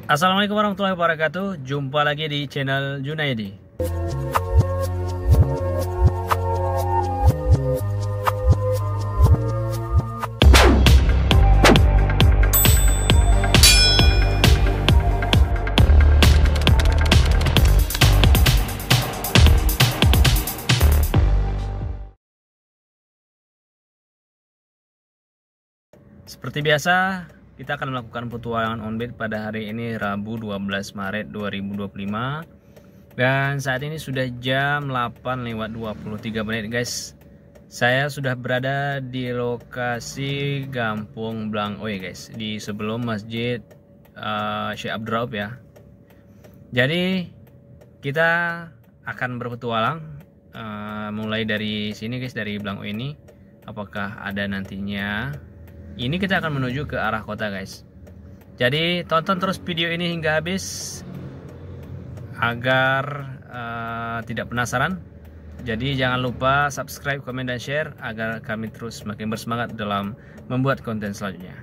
Assalamualaikum warahmatullahi wabarakatuh. Jumpa lagi di channel Junaidi. Seperti biasa, kita akan melakukan petualangan on-bid pada hari ini Rabu 12 Maret 2025. Dan saat ini sudah jam 8:23 guys. Saya sudah berada di lokasi Gampung Blangoi guys, di sebelum Masjid Syekh Abdurraub ya. Jadi kita akan berpetualang mulai dari sini guys, dari Blangoi ini. Apakah ada nantinya? Ini kita akan menuju ke arah kota guys. Jadi tonton terus video ini hingga habis agar tidak penasaran. Jadi jangan lupa subscribe, komen, dan share agar kami terus semakin bersemangat dalam membuat konten selanjutnya.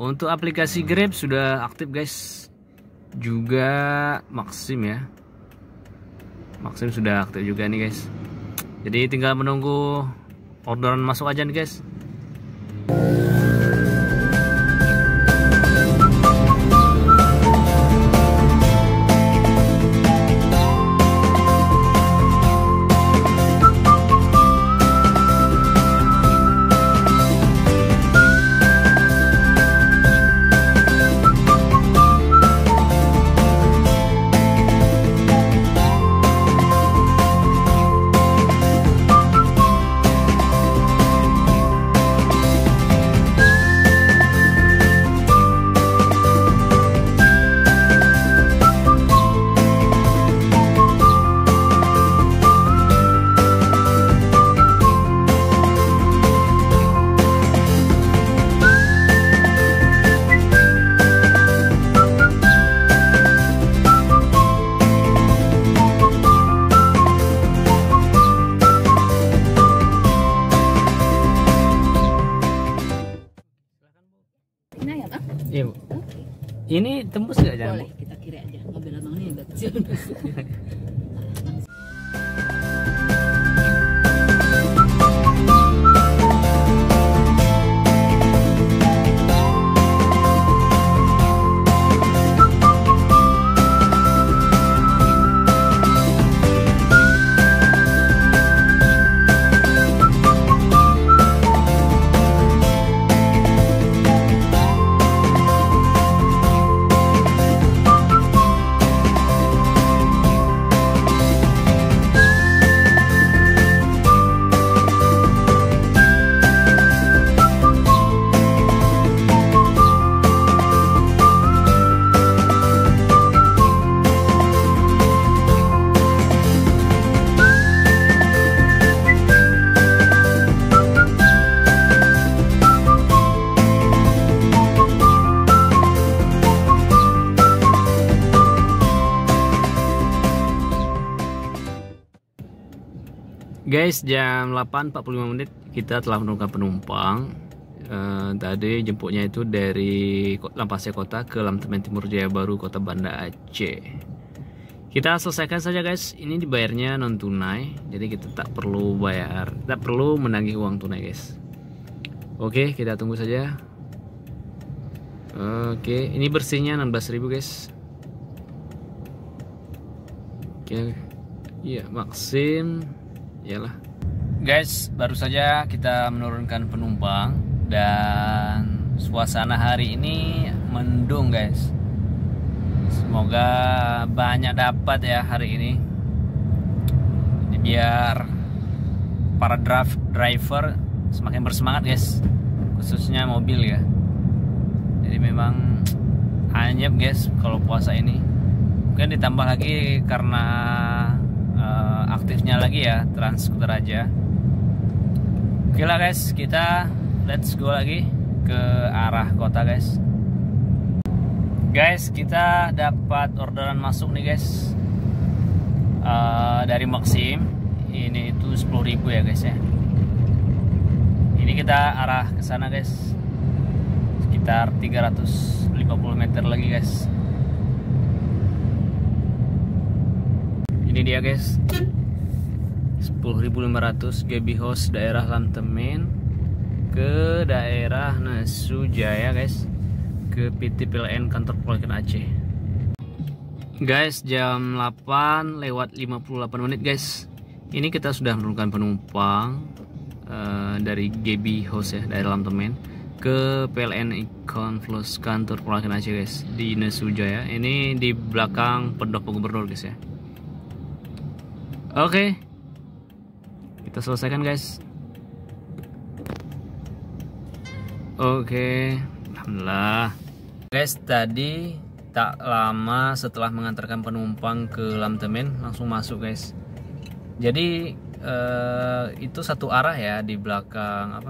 Untuk aplikasi Grab sudah aktif guys, juga Maxim ya. Maxim sudah aktif juga nih guys. Jadi tinggal menunggu orderan masuk aja nih guys. Iya, Bu. Oke. Ini tembus nggak jalan? Boleh, kita kira aja. Mobil abang ini agak kecil. Guys, jam 8:45 kita telah menurunkan penumpang. Tadi jemputnya itu dari Lampasnya Kota ke Lantemen Timur Jaya Baru, Kota Banda Aceh. Kita selesaikan saja guys. Ini dibayarnya non tunai, jadi kita tak perlu bayar, tak perlu menagih uang tunai guys. Oke, kita tunggu saja. Oke, ini bersihnya 16.000 guys. Oke, iya Maxim. Iyalah guys, baru saja kita menurunkan penumpang dan suasana hari ini mendung guys. Semoga banyak dapat ya hari ini. Jadi biar para driver semakin bersemangat guys, khususnya mobil ya. Jadi memang anyep guys kalau puasa ini. Mungkin ditambah lagi karena aktifnya lagi ya Trans Skuter aja. Oke lah guys, kita let's go lagi ke arah kota guys. Guys, kita dapat orderan masuk nih guys, dari Maxim. Ini itu 10.000 ya guys ya. Ini kita arah ke sana guys, sekitar 350 meter lagi guys. Ini dia guys, 10.500 GB host daerah Lantemen ke daerah Nesu Jaya guys, ke PT PLN kantor Polres Aceh. Guys, jam 8:58 menit guys. Ini kita sudah menurunkan penumpang dari GB host ya, daerah Lantemen ke PLN Icon Plus kantor Polres Aceh guys, di Nesu Jaya. Ini di belakang pendopo gubernur guys ya. Oke, kita selesaikan guys. Oke, alhamdulillah. Guys, tadi tak lama setelah mengantarkan penumpang ke Lantemen langsung masuk guys. Jadi itu satu arah ya, di belakang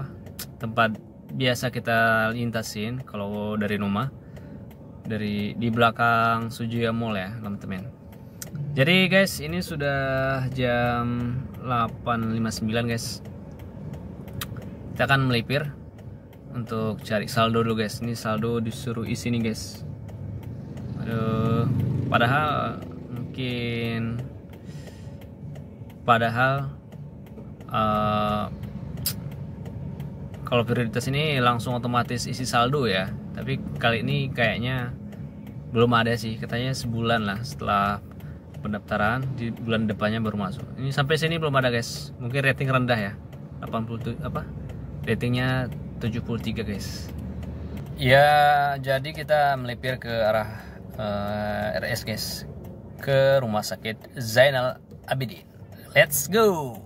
tempat biasa kita lintasin kalau dari rumah, di belakang Sujuya Mall ya, Lantemen. Jadi guys, ini sudah jam 8:59 guys. Kita akan melipir untuk cari saldo dulu guys. Ini saldo disuruh isi nih guys. Aduh, padahal kalau prioritas ini langsung otomatis isi saldo ya. Tapi kali ini kayaknya belum ada sih. Katanya sebulan lah setelah pendaftaran, di bulan depannya baru masuk. Ini sampai sini belum ada guys. Mungkin rating rendah ya. 80 ratingnya 73 guys. Ya, jadi kita melipir ke arah RS guys, ke Rumah Sakit Zainal Abidin. Let's go.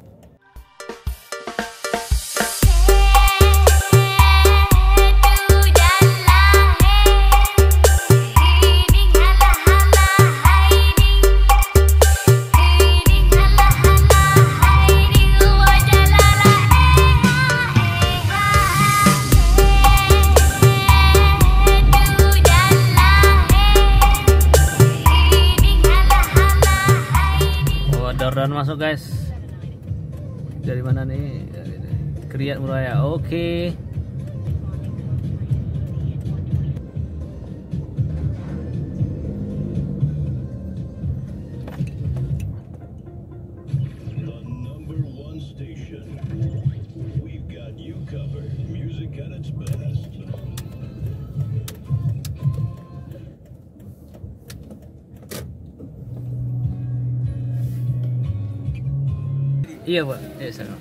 Orderan masuk guys. Dari mana nih? Kriat Muraya. Oke. Iya Pak, ya sama.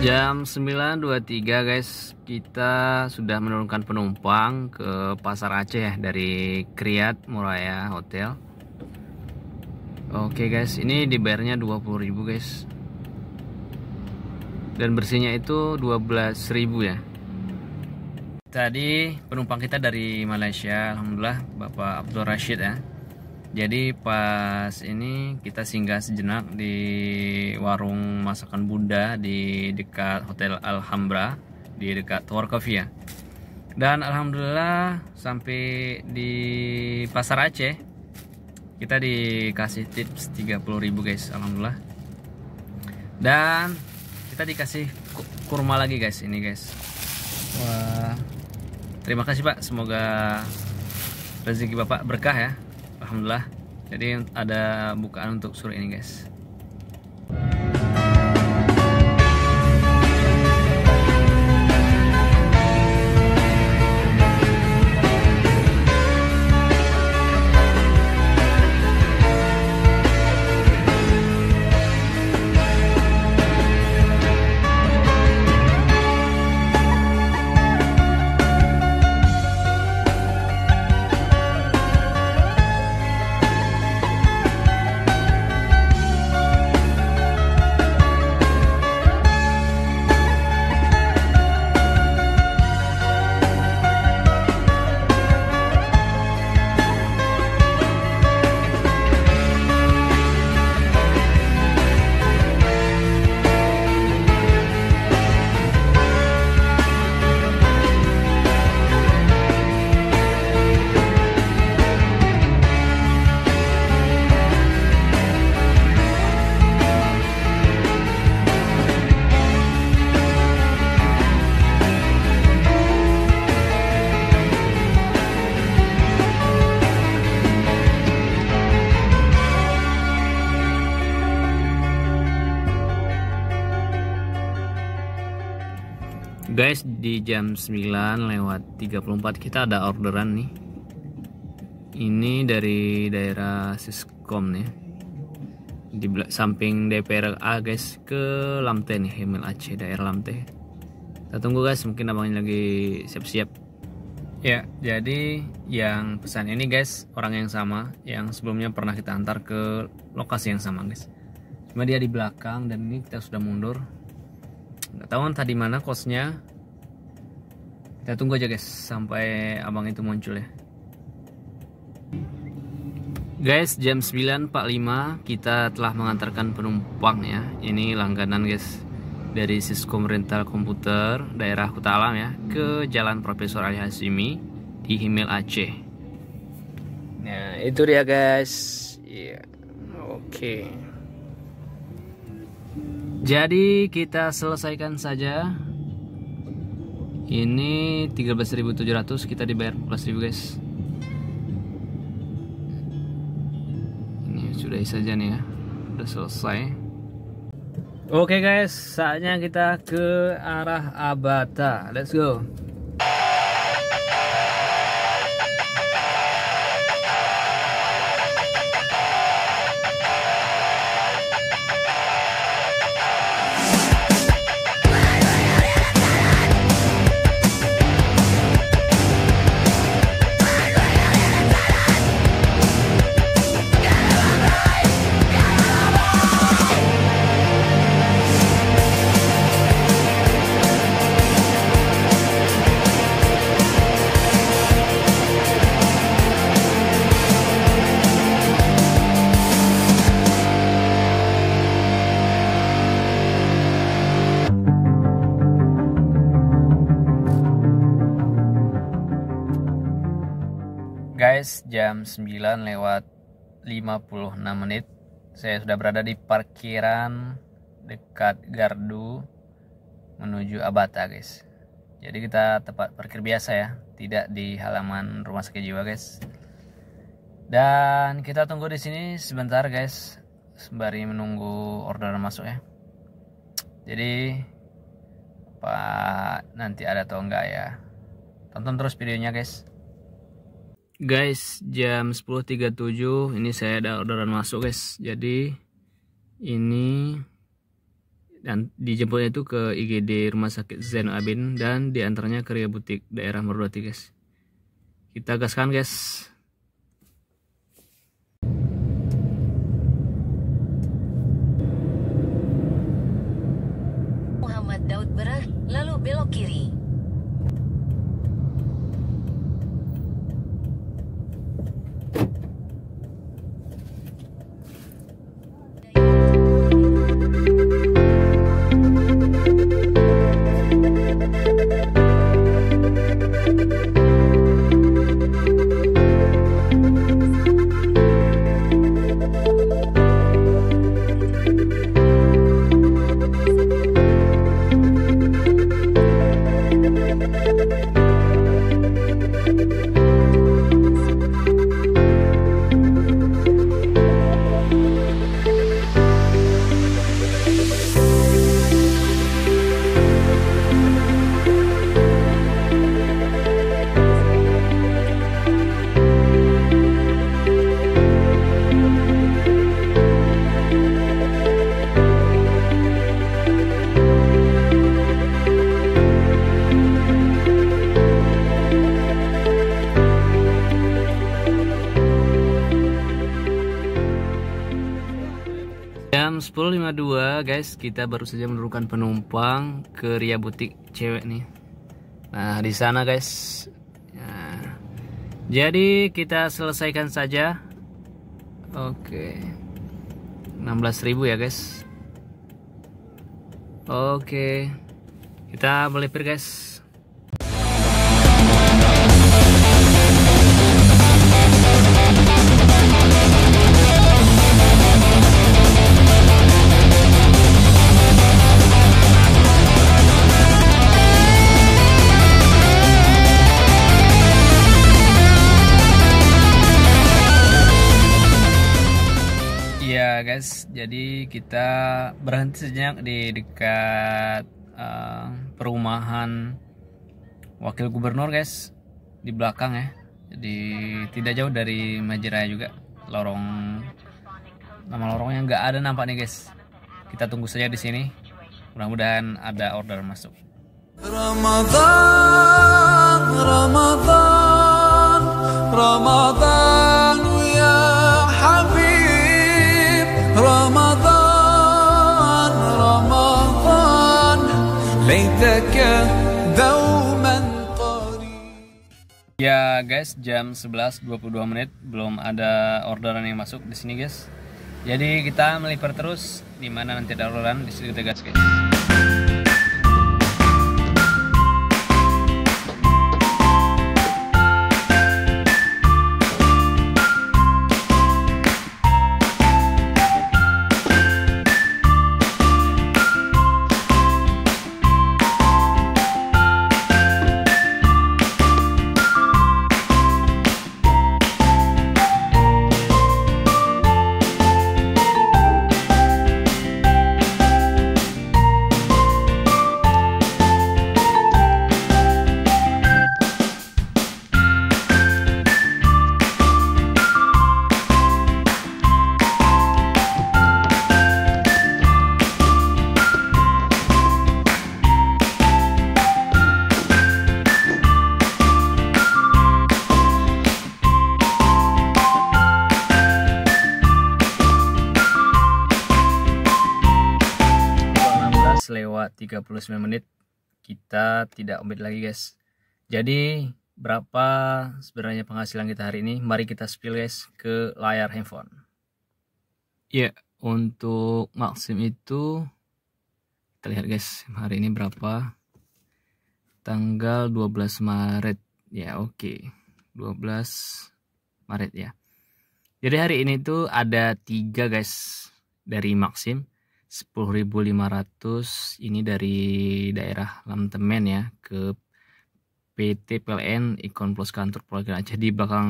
Jam 9.23 guys, kita sudah menurunkan penumpang ke Pasar Aceh ya, dari Kriat Muraya Hotel. Oke guys, ini dibayarnya 20.000 guys. Dan bersihnya itu 12.000 ya. Tadi penumpang kita dari Malaysia, alhamdulillah Bapak Abdul Rashid ya. Jadi pas ini kita singgah sejenak di warung masakan Bunda di dekat Hotel Alhambra, di dekat Tower Coffee ya. Dan alhamdulillah sampai di Pasar Aceh kita dikasih tips 30.000 guys, alhamdulillah. Dan kita dikasih kurma lagi guys, ini guys. Wah, terima kasih Pak, semoga rezeki Bapak berkah ya. Alhamdulillah. Jadi ada bukaan untuk sore ini guys. Guys, di jam 9:34 kita ada orderan nih. Ini dari daerah Siskom nih. Di samping DPRA guys, ke Lamte nih, Himil Aceh, daerah Lamte. Kita tunggu guys, mungkin abangnya lagi siap-siap. Ya, jadi yang pesan ini guys, orang yang sama yang sebelumnya pernah kita antar ke lokasi yang sama guys. Cuma dia di belakang dan ini kita sudah mundur. Nggak tahu entah di mana kosnya. Kita tunggu aja guys sampai abang itu muncul ya. Guys, jam 9:45 kita telah mengantarkan penumpang ya. Ini langganan guys, dari Siskom Rental Komputer daerah Kuta Alam ya, ke Jalan Profesor Ali Hashimi di Himil Aceh. Nah itu dia guys. Iya, oke. Jadi kita selesaikan saja. Ini 13.700, kita dibayar 14.000 guys. Ini sudah saja nih ya, udah selesai. Oke guys, saatnya kita ke arah Abata. Let's go. Guys, jam 9:56. Saya sudah berada di parkiran dekat Gardu menuju Abata guys. Jadi kita tempat parkir biasa ya, tidak di halaman rumah sakit jiwa guys. Dan kita tunggu di sini sebentar guys, sembari menunggu orderan masuk ya. Jadi apa nanti ada atau enggak ya, tonton terus videonya guys. Guys, jam 10.37 ini saya ada orderan masuk guys. Jadi ini dan dijemputnya itu ke IGD Rumah Sakit Zainul Abidin dan diantaranya ke Ria Butik daerah Merdoti guys. Kita gaskan guys. Muhammad Daud Berah, lalu belok kiri. Jam 10.52 guys, kita baru saja menurunkan penumpang ke Ria Butik cewek nih. Nah di sana guys. Nah, jadi kita selesaikan saja. Oke, 16.000 ya guys. Oke, kita melipir guys. Ya guys, jadi kita berhenti sejenak di dekat perumahan wakil gubernur guys, di belakang ya. Jadi tidak jauh dari Majiraya juga. Nama lorongnya nggak ada nampak nih guys. Kita tunggu saja di sini. Mudah-mudahan ada order masuk. Ramadan, Ramadan, Ramadan ya Habib. Ramadan, Ramadan, laitaka dauman qarib. Ya guys, jam 11.22 menit belum ada orderan yang masuk di sini guys. Jadi kita melipir terus, di mana nanti ada orderan di situ guys. 39 menit kita tidak ombit lagi guys. Jadi berapa sebenarnya penghasilan kita hari ini? Mari kita spill guys ke layar handphone. Ya, untuk Maxim itu kita lihat guys, hari ini berapa? Tanggal 12 Maret. Ya, oke. 12 Maret ya. Jadi hari ini tuh ada 3 guys dari Maxim. 10.500 ini dari daerah Lamtemen ya, ke PT PLN Ikon Plus kantor perwakilan Aceh di belakang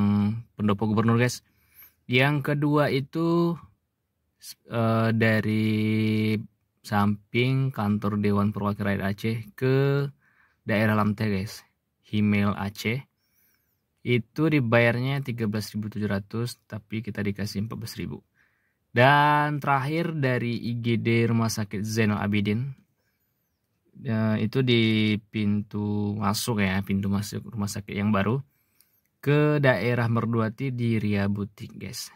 pendopo gubernur guys. Yang kedua itu dari samping kantor Dewan Perwakilan Rakyat Aceh ke daerah Lamte guys, Himel Aceh. Itu dibayarnya 13.700 tapi kita dikasih 14.000. Dan terakhir dari IGD Rumah Sakit Zainal Abidin, itu di pintu masuk ya, pintu masuk rumah sakit yang baru ke daerah Merduati di Ria Butik guys.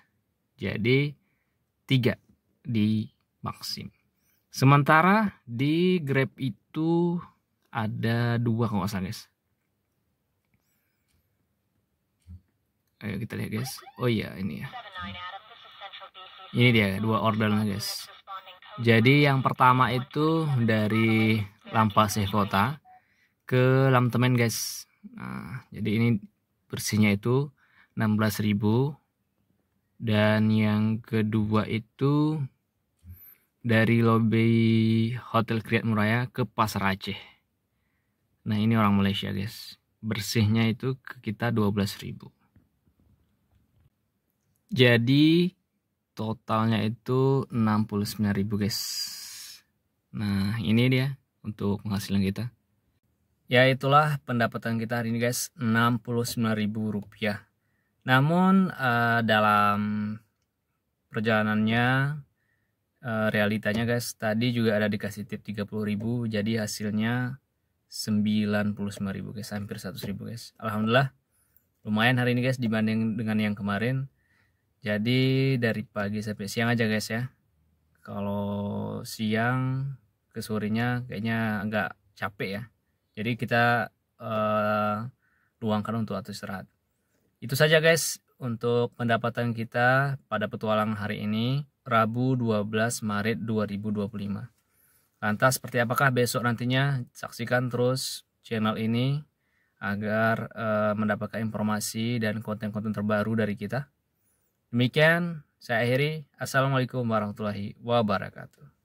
Jadi 3 di Maxim. Sementara di Grab itu ada 2 kalau nggak salah guys. Ayo kita lihat guys. Oh iya ini ya. Ini dia 2 ordernya guys. Jadi yang pertama itu dari Lampaseh Kota ke Lamtemen guys. Nah, jadi ini bersihnya itu 16.000. Dan yang kedua itu dari lobi Hotel Kriat Muraya ke Pasar Aceh. Nah ini orang Malaysia guys. Bersihnya itu ke kita 12.000. Jadi totalnya itu 69.000 guys. Nah ini dia untuk penghasilan kita. Ya itulah pendapatan kita hari ini guys, Rp69.000. Namun dalam perjalanannya realitanya guys, tadi juga ada dikasih tip 30.000, jadi hasilnya 99.000 guys, hampir 100.000 guys. Alhamdulillah lumayan hari ini guys dibanding dengan yang kemarin. Jadi dari pagi sampai siang aja guys ya. Kalau siang ke sorenya kayaknya agak capek ya. Jadi kita luangkan untuk waktu istirahat. Itu saja guys untuk pendapatan kita pada petualangan hari ini, Rabu 12 Maret 2025. Lantas seperti apakah besok nantinya? Saksikan terus channel ini agar mendapatkan informasi dan konten-konten terbaru dari kita. Demikian saya akhiri. Assalamualaikum warahmatullahi wabarakatuh.